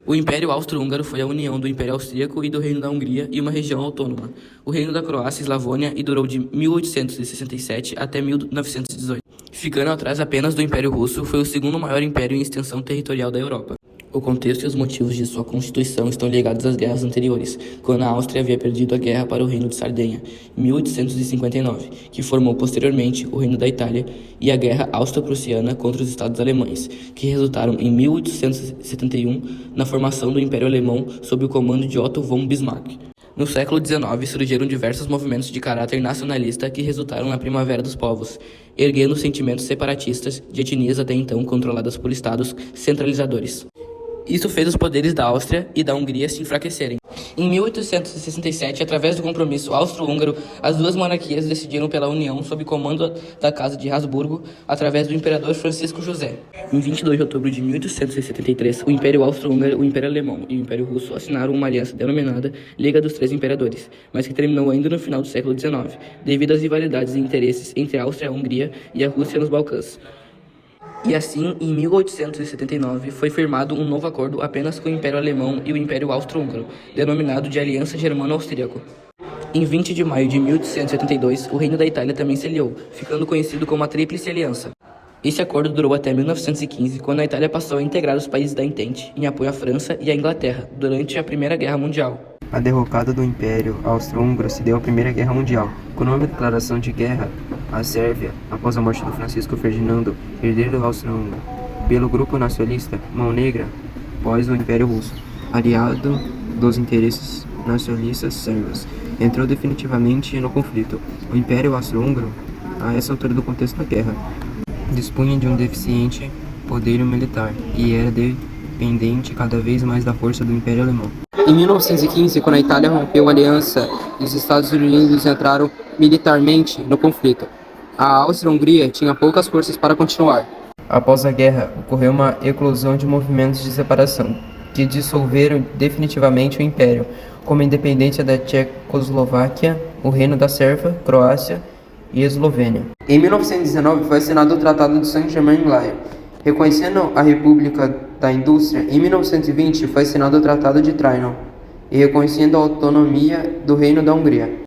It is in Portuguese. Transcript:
O Império Austro-Húngaro foi a união do Império Austríaco e do Reino da Hungria e uma região autônoma, o Reino da Croácia e Eslavônia, e durou de 1867 até 1918. Ficando atrás apenas do Império Russo, foi o segundo maior império em extensão territorial da Europa. O contexto e os motivos de sua constituição estão ligados às guerras anteriores, quando a Áustria havia perdido a guerra para o Reino de Sardenha, em 1859, que formou posteriormente o Reino da Itália, e a Guerra Austro-Prussiana contra os Estados Alemães, que resultaram em 1871 na formação do Império Alemão sob o comando de Otto von Bismarck. No século XIX surgiram diversos movimentos de caráter nacionalista que resultaram na Primavera dos Povos, erguendo sentimentos separatistas de etnias até então controladas por estados centralizadores. Isso fez os poderes da Áustria e da Hungria se enfraquecerem. Em 1867, através do compromisso austro-húngaro, as duas monarquias decidiram pela união sob comando da Casa de Habsburgo, através do imperador Francisco José. Em 22 de outubro de 1873, o Império Austro-Húngaro, o Império Alemão e o Império Russo assinaram uma aliança denominada Liga dos Três Imperadores, mas que terminou ainda no final do século XIX, devido às rivalidades e interesses entre a Áustria, a Hungria e a Rússia nos Balcãs. E assim, em 1879, foi firmado um novo acordo apenas com o Império Alemão e o Império Austro-Húngaro, denominado de Aliança Germano-Austríaco. Em 20 de maio de 1882, o Reino da Itália também se aliou, ficando conhecido como a Tríplice Aliança. Esse acordo durou até 1915, quando a Itália passou a integrar os países da Entente, em apoio à França e à Inglaterra, durante a Primeira Guerra Mundial. A derrocada do Império Austro-Húngaro se deu à Primeira Guerra Mundial, com nova declaração de guerra à Sérvia após a morte do Francisco Ferdinando, herdeiro austro-húngaro, pelo grupo nacionalista Mão Negra, após o Império Russo, aliado dos interesses nacionalistas sérvios, entrou definitivamente no conflito. O Império Austro-Húngaro, a essa altura do contexto da guerra, dispunha de um deficiente poder militar e era dependente cada vez mais da força do Império Alemão. Em 1915, quando a Itália rompeu a aliança e os Estados Unidos entraram militarmente no conflito, a Áustria-Hungria tinha poucas forças para continuar. Após a guerra, ocorreu uma eclosão de movimentos de separação, que dissolveram definitivamente o Império, como a independência da Tchecoslováquia, o Reino da Sérvia, Croácia e Eslovênia. Em 1919, foi assinado o Tratado de Saint-Germain-en-Laye, reconhecendo a República da Indústria. Em 1920, foi assinado o Tratado de Trianon, e reconhecendo a autonomia do Reino da Hungria.